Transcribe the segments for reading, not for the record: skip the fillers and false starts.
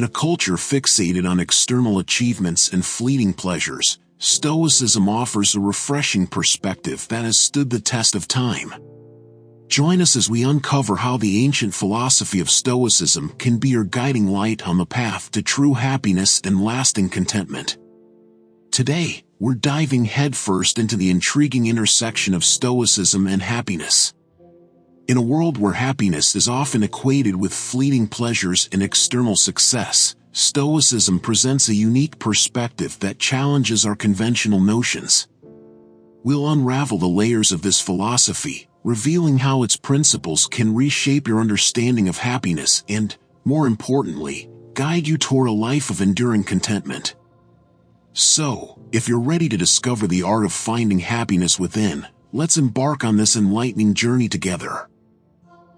In a culture fixated on external achievements and fleeting pleasures, Stoicism offers a refreshing perspective that has stood the test of time. Join us as we uncover how the ancient philosophy of Stoicism can be your guiding light on the path to true happiness and lasting contentment. Today, we're diving headfirst into the intriguing intersection of Stoicism and happiness. In a world where happiness is often equated with fleeting pleasures and external success, Stoicism presents a unique perspective that challenges our conventional notions. We'll unravel the layers of this philosophy, revealing how its principles can reshape your understanding of happiness and, more importantly, guide you toward a life of enduring contentment. So, if you're ready to discover the art of finding happiness within, let's embark on this enlightening journey together.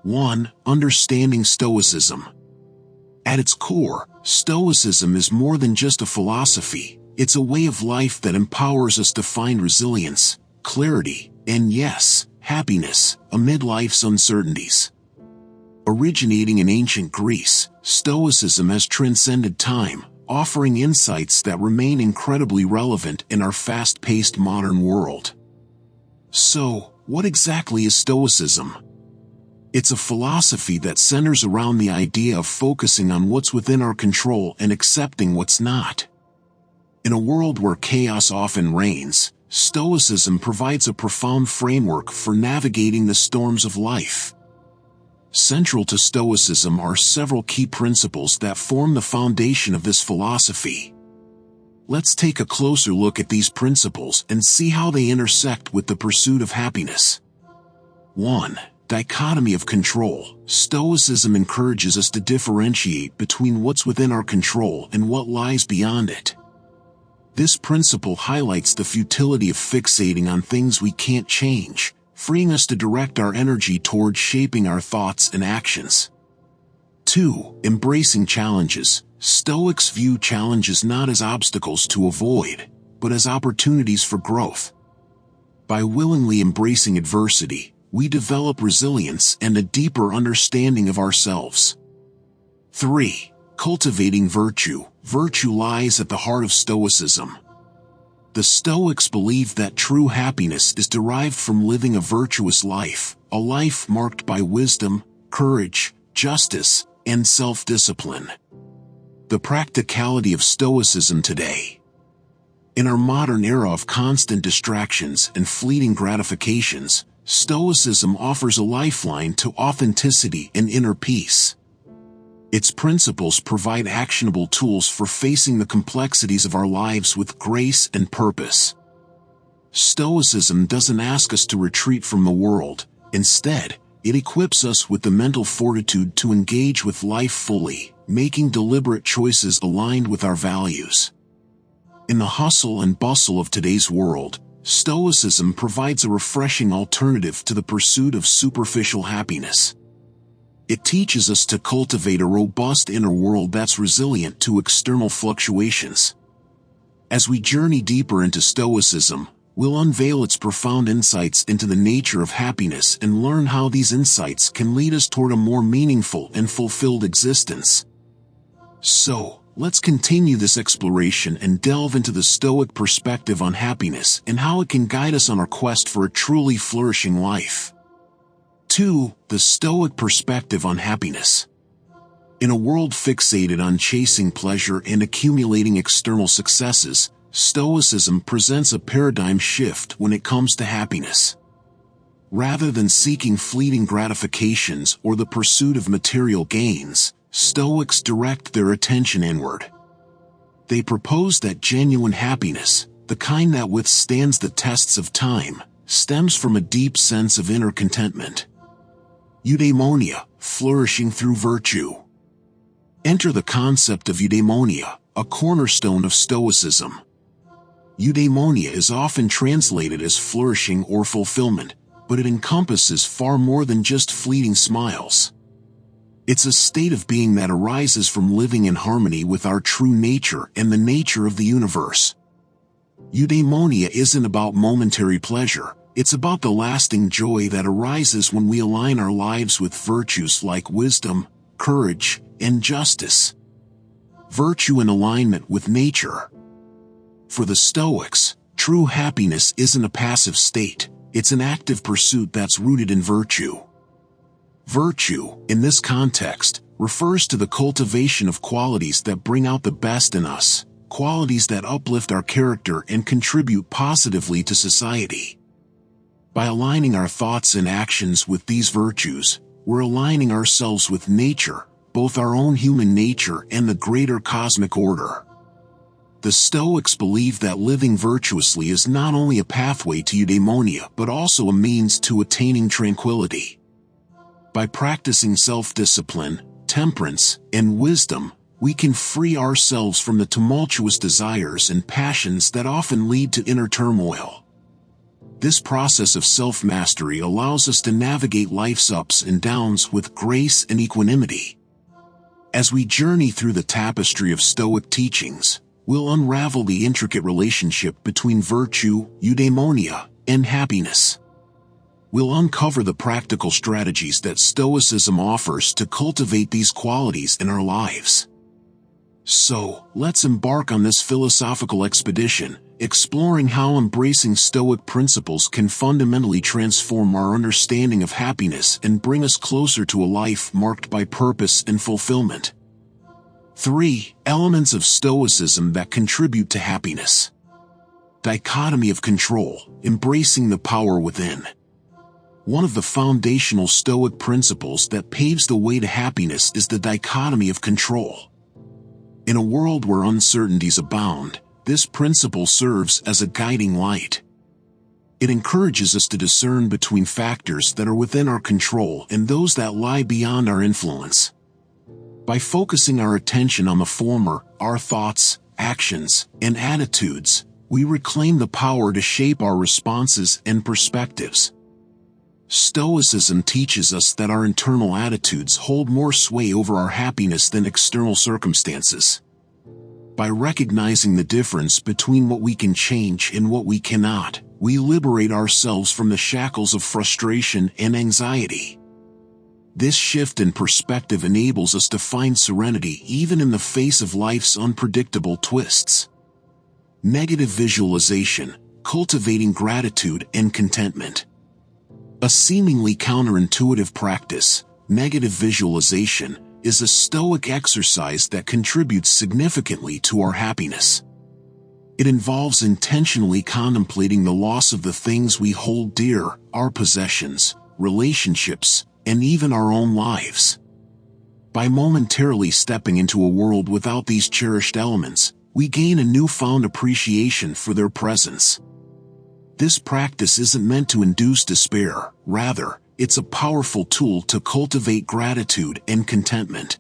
1. Understanding Stoicism. At its core, Stoicism is more than just a philosophy. It's a way of life that empowers us to find resilience, clarity, and yes, happiness, amid life's uncertainties. Originating in ancient Greece, Stoicism has transcended time, offering insights that remain incredibly relevant in our fast-paced modern world. So, what exactly is Stoicism? It's a philosophy that centers around the idea of focusing on what's within our control and accepting what's not. In a world where chaos often reigns, Stoicism provides a profound framework for navigating the storms of life. Central to Stoicism are several key principles that form the foundation of this philosophy. Let's take a closer look at these principles and see how they intersect with the pursuit of happiness. 1. Dichotomy of control. Stoicism encourages us to differentiate between what's within our control and what lies beyond it. This principle highlights the futility of fixating on things we can't change, freeing us to direct our energy toward shaping our thoughts and actions. 2. Embracing challenges. Stoics view challenges not as obstacles to avoid, but as opportunities for growth. By willingly embracing adversity, we develop resilience and a deeper understanding of ourselves. 3. Cultivating virtue. Virtue lies at the heart of Stoicism. The Stoics believe that true happiness is derived from living a virtuous life, a life marked by wisdom, courage, justice, and self-discipline. The practicality of Stoicism today. In our modern era of constant distractions and fleeting gratifications, Stoicism offers a lifeline to authenticity and inner peace. Its principles provide actionable tools for facing the complexities of our lives with grace and purpose. Stoicism doesn't ask us to retreat from the world. Instead, it equips us with the mental fortitude to engage with life fully, making deliberate choices aligned with our values. In the hustle and bustle of today's world, Stoicism provides a refreshing alternative to the pursuit of superficial happiness. It teaches us to cultivate a robust inner world that's resilient to external fluctuations. As we journey deeper into Stoicism, we'll unveil its profound insights into the nature of happiness and learn how these insights can lead us toward a more meaningful and fulfilled existence. So, let's continue this exploration and delve into the Stoic perspective on happiness and how it can guide us on our quest for a truly flourishing life. 2. The Stoic perspective on happiness. In a world fixated on chasing pleasure and accumulating external successes, Stoicism presents a paradigm shift when it comes to happiness. Rather than seeking fleeting gratifications or the pursuit of material gains, Stoics direct their attention inward. They propose that genuine happiness, the kind that withstands the tests of time, stems from a deep sense of inner contentment. Eudaimonia, flourishing through virtue. Enter the concept of eudaimonia, a cornerstone of Stoicism. Eudaimonia is often translated as flourishing or fulfillment, but it encompasses far more than just fleeting smiles. It's a state of being that arises from living in harmony with our true nature and the nature of the universe. Eudaimonia isn't about momentary pleasure, it's about the lasting joy that arises when we align our lives with virtues like wisdom, courage, and justice. virtue and alignment with nature. For the Stoics, true happiness isn't a passive state, it's an active pursuit that's rooted in virtue. Virtue, in this context, refers to the cultivation of qualities that bring out the best in us, qualities that uplift our character and contribute positively to society. By aligning our thoughts and actions with these virtues, we're aligning ourselves with nature, both our own human nature and the greater cosmic order. The Stoics believe that living virtuously is not only a pathway to eudaimonia but also a means to attaining tranquility. By practicing self-discipline, temperance, and wisdom, we can free ourselves from the tumultuous desires and passions that often lead to inner turmoil. This process of self-mastery allows us to navigate life's ups and downs with grace and equanimity. As we journey through the tapestry of Stoic teachings, we'll unravel the intricate relationship between virtue, eudaimonia, and happiness. We'll uncover the practical strategies that Stoicism offers to cultivate these qualities in our lives. So, let's embark on this philosophical expedition, exploring how embracing Stoic principles can fundamentally transform our understanding of happiness and bring us closer to a life marked by purpose and fulfillment. 3 elements of Stoicism that contribute to happiness. Dichotomy of control, embracing the power within. One of the foundational Stoic principles that paves the way to happiness is the dichotomy of control. In a world where uncertainties abound, this principle serves as a guiding light. It encourages us to discern between factors that are within our control and those that lie beyond our influence. By focusing our attention on the former, our thoughts, actions, and attitudes, we reclaim the power to shape our responses and perspectives. Stoicism teaches us that our internal attitudes hold more sway over our happiness than external circumstances. By recognizing the difference between what we can change and what we cannot, we liberate ourselves from the shackles of frustration and anxiety. This shift in perspective enables us to find serenity even in the face of life's unpredictable twists. Negative visualization, cultivating gratitude and contentment. A seemingly counterintuitive practice, negative visualization, is a Stoic exercise that contributes significantly to our happiness. It involves intentionally contemplating the loss of the things we hold dear, our possessions, relationships, and even our own lives. By momentarily stepping into a world without these cherished elements, we gain a newfound appreciation for their presence. This practice isn't meant to induce despair, rather, it's a powerful tool to cultivate gratitude and contentment.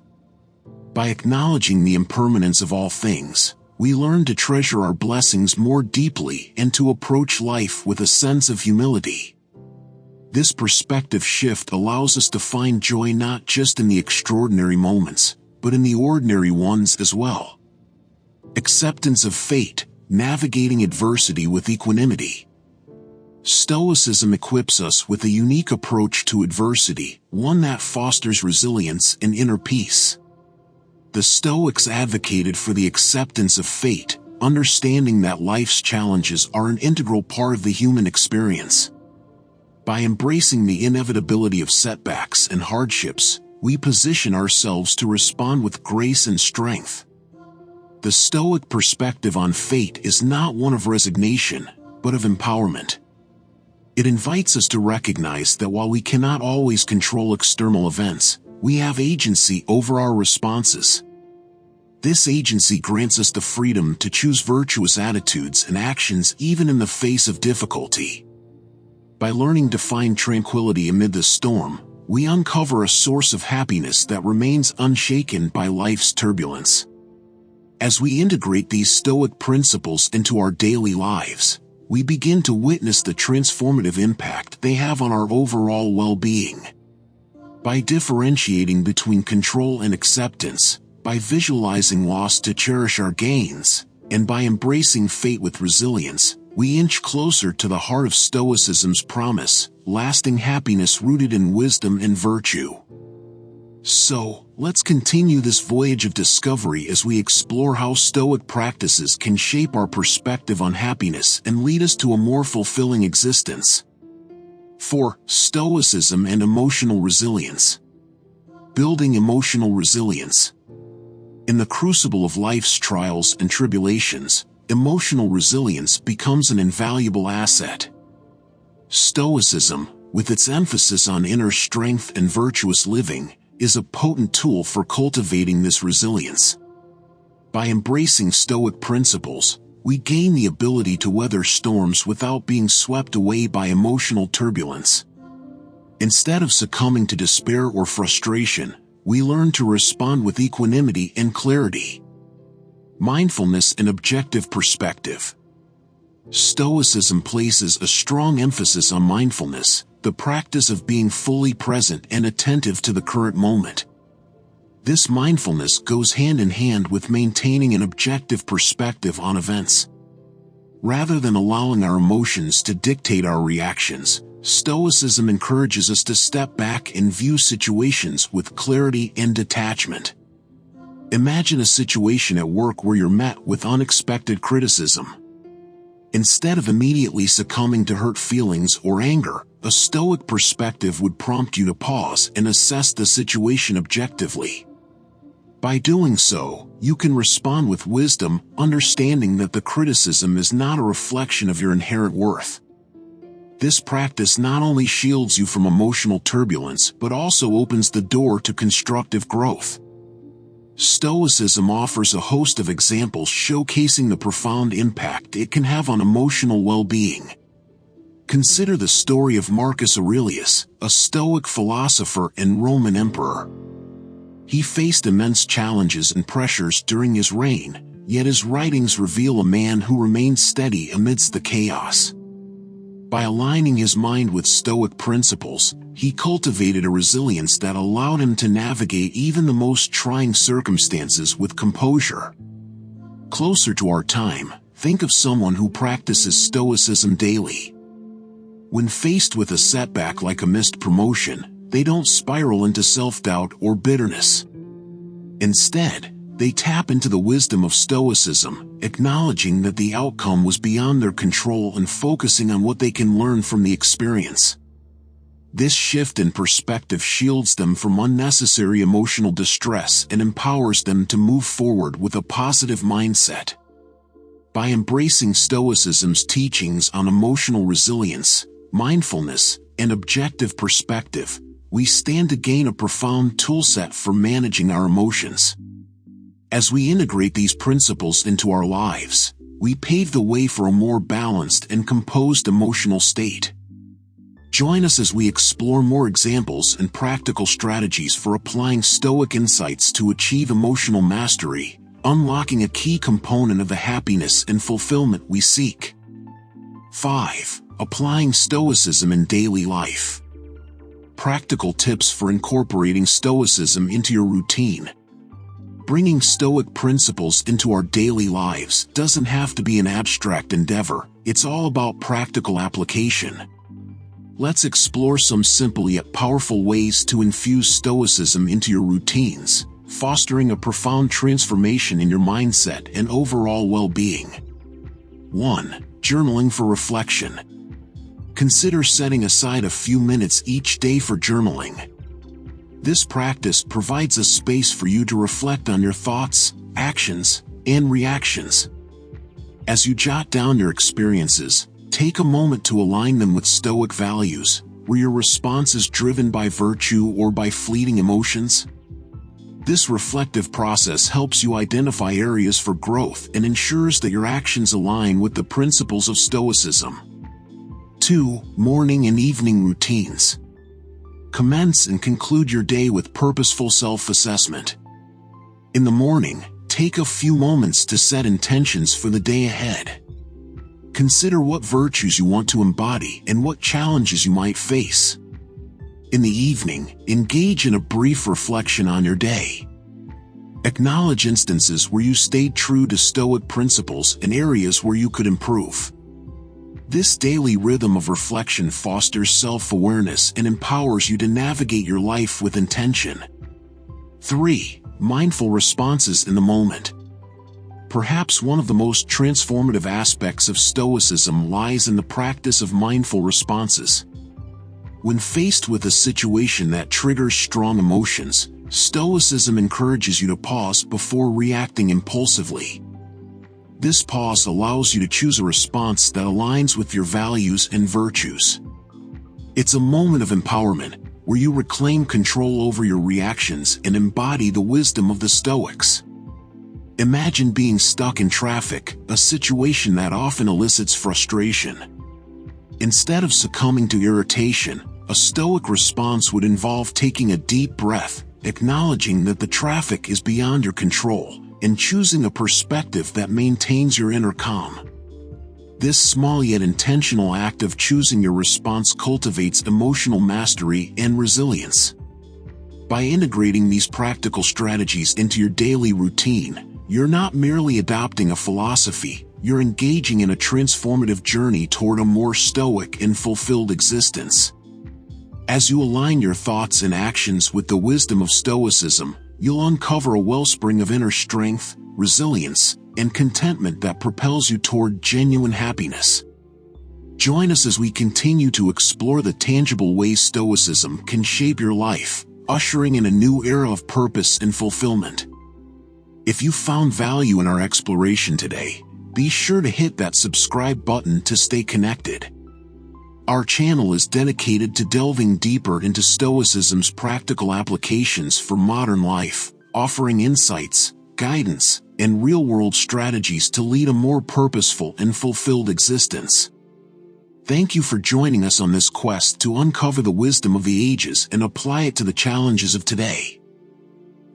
By acknowledging the impermanence of all things, we learn to treasure our blessings more deeply and to approach life with a sense of humility. This perspective shift allows us to find joy not just in the extraordinary moments, but in the ordinary ones as well. Acceptance of fate, navigating adversity with equanimity. Stoicism equips us with a unique approach to adversity, one that fosters resilience and inner peace. The Stoics advocated for the acceptance of fate, understanding that life's challenges are an integral part of the human experience. By embracing the inevitability of setbacks and hardships, we position ourselves to respond with grace and strength. The Stoic perspective on fate is not one of resignation, but of empowerment. It invites us to recognize that while we cannot always control external events, we have agency over our responses. This agency grants us the freedom to choose virtuous attitudes and actions even in the face of difficulty. By learning to find tranquility amid the storm, we uncover a source of happiness that remains unshaken by life's turbulence. As we integrate these Stoic principles into our daily lives, we begin to witness the transformative impact they have on our overall well-being. By differentiating between control and acceptance, by visualizing loss to cherish our gains, and by embracing fate with resilience, we inch closer to the heart of Stoicism's promise, lasting happiness rooted in wisdom and virtue. So, let's continue this voyage of discovery as we explore how Stoic practices can shape our perspective on happiness and lead us to a more fulfilling existence. 4. Stoicism and emotional resilience. Building emotional resilience. In the crucible of life's trials and tribulations, emotional resilience becomes an invaluable asset. Stoicism, with its emphasis on inner strength and virtuous living, is a potent tool for cultivating this resilience. By embracing Stoic principles, we gain the ability to weather storms without being swept away by emotional turbulence. Instead of succumbing to despair or frustration, we learn to respond with equanimity and clarity. Mindfulness and objective perspective. Stoicism places a strong emphasis on mindfulness, the practice of being fully present and attentive to the current moment. This mindfulness goes hand in hand with maintaining an objective perspective on events. Rather than allowing our emotions to dictate our reactions, Stoicism encourages us to step back and view situations with clarity and detachment. Imagine a situation at work where you're met with unexpected criticism. Instead of immediately succumbing to hurt feelings or anger, a Stoic perspective would prompt you to pause and assess the situation objectively. By doing so, you can respond with wisdom, understanding that the criticism is not a reflection of your inherent worth. This practice not only shields you from emotional turbulence but also opens the door to constructive growth. Stoicism offers a host of examples showcasing the profound impact it can have on emotional well-being. Consider the story of Marcus Aurelius, a Stoic philosopher and Roman emperor. He faced immense challenges and pressures during his reign, yet his writings reveal a man who remained steady amidst the chaos. By aligning his mind with Stoic principles, he cultivated a resilience that allowed him to navigate even the most trying circumstances with composure. Closer to our time, think of someone who practices Stoicism daily. When faced with a setback like a missed promotion, they don't spiral into self-doubt or bitterness. Instead, they tap into the wisdom of Stoicism, acknowledging that the outcome was beyond their control and focusing on what they can learn from the experience. This shift in perspective shields them from unnecessary emotional distress and empowers them to move forward with a positive mindset. By embracing Stoicism's teachings on emotional resilience, mindfulness, and objective perspective, we stand to gain a profound toolset for managing our emotions. As we integrate these principles into our lives, we pave the way for a more balanced and composed emotional state. Join us as we explore more examples and practical strategies for applying Stoic insights to achieve emotional mastery, unlocking a key component of the happiness and fulfillment we seek. 5. Applying Stoicism in daily life. Practical tips for incorporating Stoicism into your routine. Bringing Stoic principles into our daily lives doesn't have to be an abstract endeavor, it's all about practical application. Let's explore some simple yet powerful ways to infuse Stoicism into your routines, fostering a profound transformation in your mindset and overall well-being. 1. Journaling for reflection. Consider setting aside a few minutes each day for journaling. This practice provides a space for you to reflect on your thoughts, actions, and reactions. As you jot down your experiences, take a moment to align them with Stoic values, where your response is driven by virtue or by fleeting emotions. This reflective process helps you identify areas for growth and ensures that your actions align with the principles of Stoicism. 2. Morning and evening routines. Commence and conclude your day with purposeful self-assessment. In the morning, take a few moments to set intentions for the day ahead. Consider what virtues you want to embody and what challenges you might face. In the evening, engage in a brief reflection on your day. Acknowledge instances where you stayed true to Stoic principles and areas where you could improve. This daily rhythm of reflection fosters self-awareness and empowers you to navigate your life with intention. 3. Mindful responses in the moment. Perhaps one of the most transformative aspects of Stoicism lies in the practice of mindful responses. When faced with a situation that triggers strong emotions, Stoicism encourages you to pause before reacting impulsively. This pause allows you to choose a response that aligns with your values and virtues. It's a moment of empowerment, where you reclaim control over your reactions and embody the wisdom of the Stoics. Imagine being stuck in traffic, a situation that often elicits frustration. Instead of succumbing to irritation, a Stoic response would involve taking a deep breath, acknowledging that the traffic is beyond your control, and choosing a perspective that maintains your inner calm. This small yet intentional act of choosing your response cultivates emotional mastery and resilience. By integrating these practical strategies into your daily routine, you're not merely adopting a philosophy, you're engaging in a transformative journey toward a more stoic and fulfilled existence. As you align your thoughts and actions with the wisdom of Stoicism, you'll uncover a wellspring of inner strength, resilience, and contentment that propels you toward genuine happiness. Join us as we continue to explore the tangible ways Stoicism can shape your life, ushering in a new era of purpose and fulfillment. If you found value in our exploration today, be sure to hit that subscribe button to stay connected. Our channel is dedicated to delving deeper into Stoicism's practical applications for modern life, offering insights, guidance, and real-world strategies to lead a more purposeful and fulfilled existence. Thank you for joining us on this quest to uncover the wisdom of the ages and apply it to the challenges of today.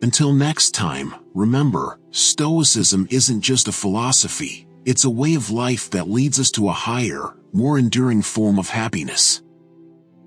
Until next time, remember, Stoicism isn't just a philosophy, it's a way of life that leads us to a higher, more enduring form of happiness.